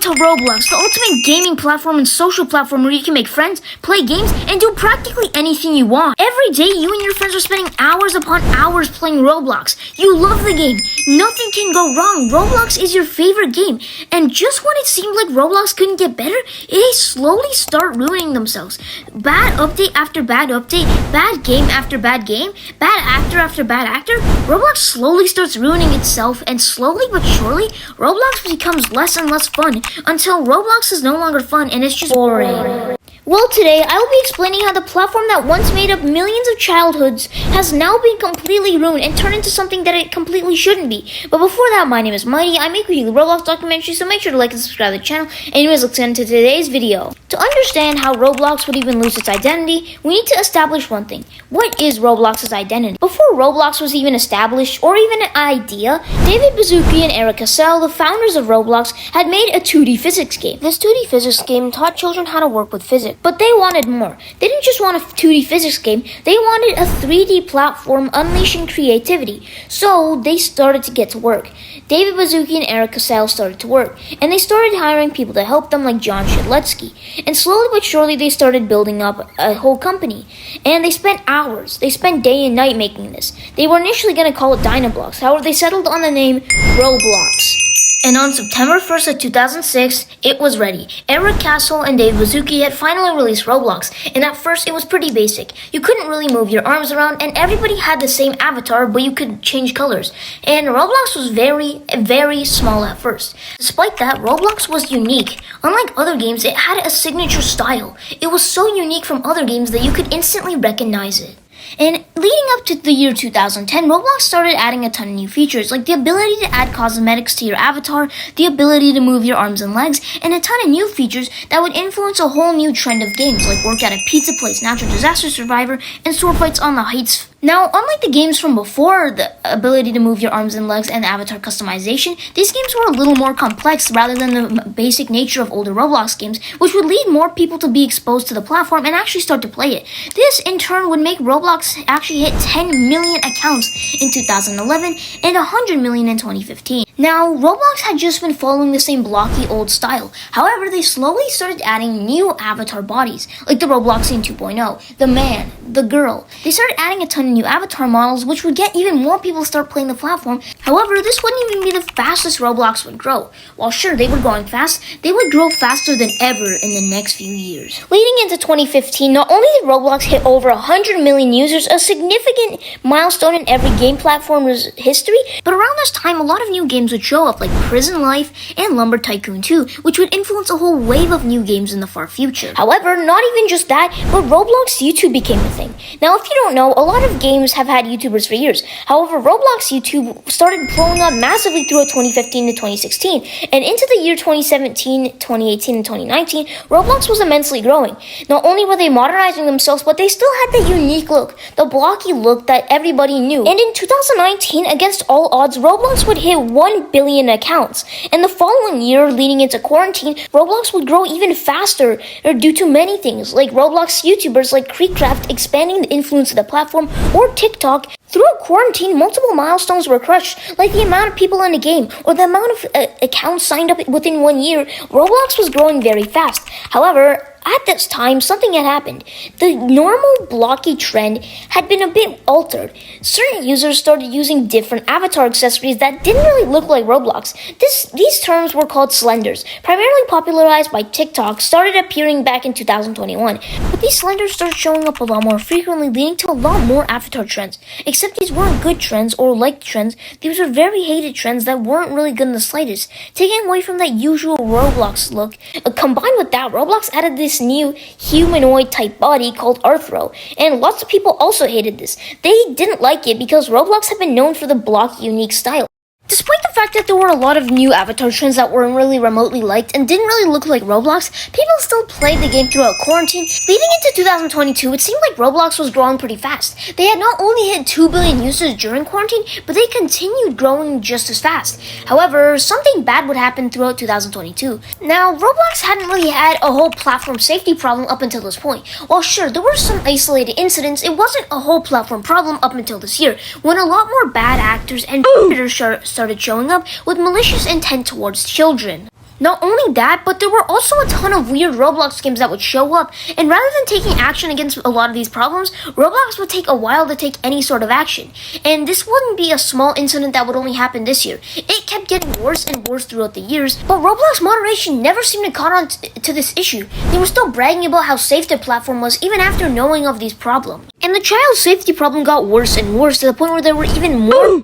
to Roblox, the ultimate gaming platform and social platform where you can make friends, play games, and do practically anything you want. Every day, you and your friends are spending hours upon hours playing Roblox. You love the game. Nothing can go wrong. Roblox is your favorite game. And just when it seemed like Roblox couldn't get better, they slowly start ruining themselves. Bad update after bad update, bad game after bad game, bad actor after bad actor. Roblox slowly starts ruining itself, and slowly but surely, Roblox becomes less and less fun until Roblox is no longer fun and it's just boring. Well, today I will be explaining how the platform that once made up millions of childhoods has now been completely ruined and turned into something that it completely shouldn't be. But before that, my name is Mighty. I make weekly Roblox documentaries, so make sure to like and subscribe to the channel. Anyways, let's get into today's video. To understand how Roblox would even lose its identity, we need to establish one thing. What is Roblox's identity? Before Roblox was even established or even an idea, David Baszucki and Eric Schlle, the founders of Roblox, had made a 2D physics game. This 2D physics game taught children how to work with physics. But they wanted more. They didn't just want a 2D physics game, they wanted a 3D platform unleashing creativity. So they started to get to work. David Baszucki and Eric Schlle started to work, and they started hiring people to help them like John Schlle. And slowly but surely they started building up a whole company. And they spent hours, they spent day and night making this. They were initially going to call it Dynablocks, however they settled on the name Roblox. And on September 1st of 2006, it was ready. Eric Schlle and Dave Baszucki had finally released Roblox, and at first it was pretty basic. You couldn't really move your arms around, and everybody had the same avatar, but you could change colors. And Roblox was very small at first. Despite that, Roblox was unique. Unlike other games, it had a signature style. It was so unique from other games that you could instantly recognize it. And leading up to the year 2010, Roblox started adding a ton of new features, like the ability to add cosmetics to your avatar, the ability to move your arms and legs, and a ton of new features that would influence a whole new trend of games, like work at a pizza place, natural disaster survivor, and sword fights on the heights. Now, unlike the games from before, the ability to move your arms and legs and avatar customization, these games were a little more complex rather than the basic nature of older Roblox games, which would lead more people to be exposed to the platform and actually start to play it. This, in turn, would make Roblox actually hit 10 million accounts in 2011 and 100 million in 2015. Now, Roblox had just been following the same blocky old style. However, they slowly started adding new avatar bodies, like the Robloxian 2.0, the man, the girl. They started adding a ton of new avatar models, which would get even more people to start playing the platform. However, this wouldn't even be the fastest Roblox would grow. While sure, they were growing fast, they would grow faster than ever in the next few years. Leading into 2015, not only did Roblox hit over 100 million users, a significant milestone in every game platform's history, but around this time, a lot of new games would show up, like Prison Life and Lumber Tycoon 2, which would influence a whole wave of new games in the far future. However, not even just that, but Roblox YouTube became a thing. Now, if you don't know, a lot of games have had YouTubers for years. However, Roblox YouTube started blowing up massively throughout 2015 to 2016, and into the year 2017, 2018, and 2019, Roblox was immensely growing. Not only were they modernizing themselves, but they still had that unique look, the blocky look that everybody knew. And in 2019, against all odds, Roblox would hit 1 billion accounts. And the following year, leading into quarantine, Roblox would grow even faster due to many things, like Roblox YouTubers like Creekcraft expanding the influence of the platform, or TikTok. Throughout quarantine, multiple milestones were crushed, like the amount of people in the game, or the amount of accounts signed up within 1 year. Roblox was growing very fast. However, at this time, something had happened. The normal blocky trend had been a bit altered. Certain users started using different avatar accessories that didn't really look like Roblox. These terms were called slenders, primarily popularized by TikTok, started appearing back in 2021. But these slenders started showing up a lot more frequently, leading to a lot more avatar trends. Except these weren't good trends or liked trends. These were very hated trends that weren't really good in the slightest, taking away from that usual Roblox look. Combined with that, Roblox added this new humanoid type body called Arthro, and lots of people also hated this. They didn't like it because Roblox had been known for the blocky, unique style. Despite the fact that there were a lot of new avatar trends that weren't really remotely liked and didn't really look like Roblox, people still played the game throughout quarantine. Leading into 2022, it seemed like Roblox was growing pretty fast. They had not only hit 2 billion users during quarantine, but they continued growing just as fast. However, something bad would happen throughout 2022. Now, Roblox hadn't really had a whole platform safety problem up until this point. While sure, there were some isolated incidents, it wasn't a whole platform problem up until this year, when a lot more bad actors and predators started showing up with malicious intent towards children. Not only that, but there were also a ton of weird Roblox games that would show up, and rather than taking action against a lot of these problems, Roblox would take a while to take any sort of action. And this wouldn't be a small incident that would only happen this year. It kept getting worse and worse throughout the years, but Roblox moderation never seemed to caught on to this issue. They were still bragging about how safe their platform was even after knowing of these problems. And the child safety problem got worse and worse to the point where there were even more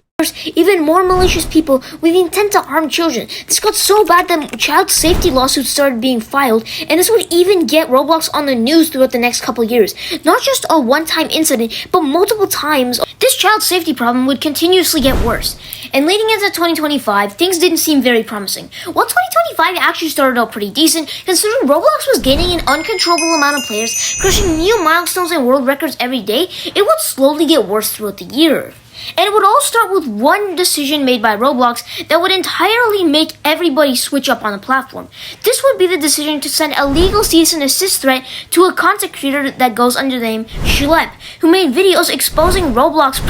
malicious people with the intent to harm children. This got so bad that child safety lawsuits started being filed, and this would even get Roblox on the news throughout the next couple years. Not just a one-time incident, but multiple times. This child safety problem would continuously get worse. And leading into 2025, things didn't seem very promising. While 2025 actually started out pretty decent, considering Roblox was gaining an uncontrollable amount of players, crushing new milestones and world records every day, it would slowly get worse throughout the year. And it would all start with one decision made by Roblox that would entirely make everybody switch up on the platform. This would be the decision to send a legal cease and desist threat to a content creator that goes under the name Schlle, who made videos exposing Roblox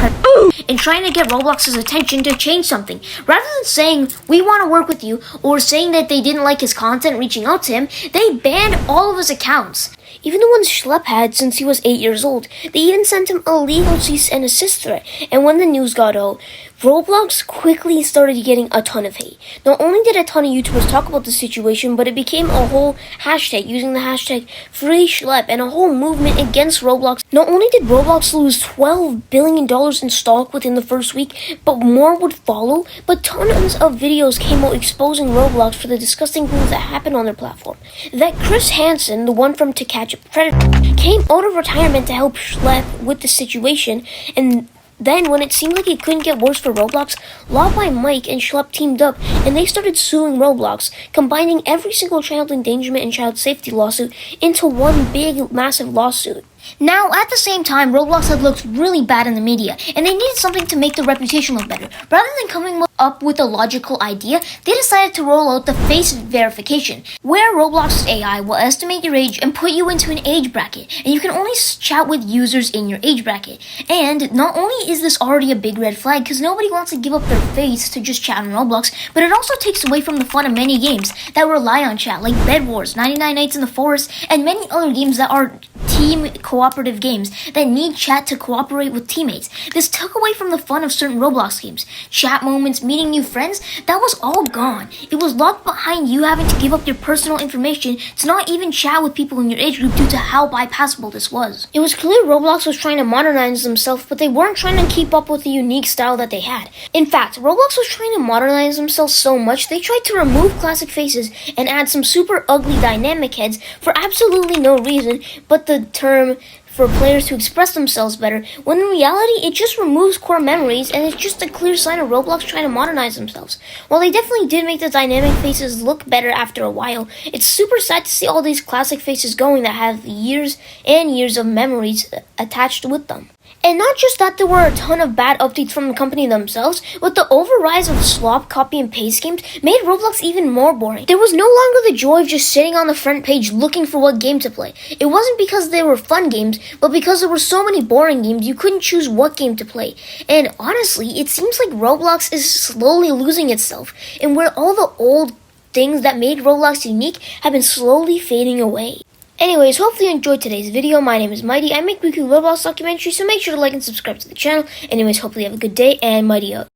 and trying to get Roblox's attention to change something. Rather than saying, "We want to work with you," or saying that they didn't like his content reaching out to him, they banned all of his accounts. Even the ones Schlle had since he was 8 years old. They even sent him a legal cease and desist threat. And when the news got out, Roblox quickly started getting a ton of hate. Not only did a ton of YouTubers talk about the situation, but it became a whole hashtag using the hashtag #FreeSchlle and a whole movement against Roblox. Not only did Roblox lose $12 billion in stock within the first week, but more would follow. But tons of videos came out exposing Roblox for the disgusting things that happened on their platform. That Chris Hansen, the one from To Catch a Predator, came out of retirement to help Schlle with the situation, and then, when it seemed like it couldn't get worse for Roblox, Law by Mike and Schlle teamed up, and they started suing Roblox, combining every single child endangerment and child safety lawsuit into one big, massive lawsuit. Now, at the same time, Roblox had looked really bad in the media, and they needed something to make the reputation look better. Rather than coming up with a logical idea, they decided to roll out the face verification, where Roblox's AI will estimate your age and put you into an age bracket, and you can only chat with users in your age bracket. And not only is this already a big red flag, because nobody wants to give up their face to just chat on Roblox, but it also takes away from the fun of many games that rely on chat, like Bed Wars, 99 Nights in the Forest, and many other games that are team cooperative games that need chat to cooperate with teammates. This took away from the fun of certain Roblox games. Chat moments, meeting new friends, that was all gone. It was locked behind you having to give up your personal information to not even chat with people in your age group due to how bypassable this was. It was clear Roblox was trying to modernize themselves, but they weren't trying to keep up with the unique style that they had. In fact, Roblox was trying to modernize themselves so much, they tried to remove classic faces and add some super ugly dynamic heads for absolutely no reason but the term for players to express themselves better, when in reality it just removes core memories and it's just a clear sign of Roblox trying to modernize themselves. While they definitely did make the dynamic faces look better after a while, it's super sad to see all these classic faces going that have years and years of memories attached with them. And not just that, there were a ton of bad updates from the company themselves, but the overrise of slop, copy, and paste games made Roblox even more boring. There was no longer the joy of just sitting on the front page looking for what game to play. It wasn't because they were fun games, but because there were so many boring games, you couldn't choose what game to play. And honestly, it seems like Roblox is slowly losing itself, and where all the old things that made Roblox unique have been slowly fading away. Anyways, hopefully you enjoyed today's video. My name is Mighty. I make weekly Roblox documentaries, so make sure to like and subscribe to the channel. Anyways, hopefully you have a good day, and Mighty out.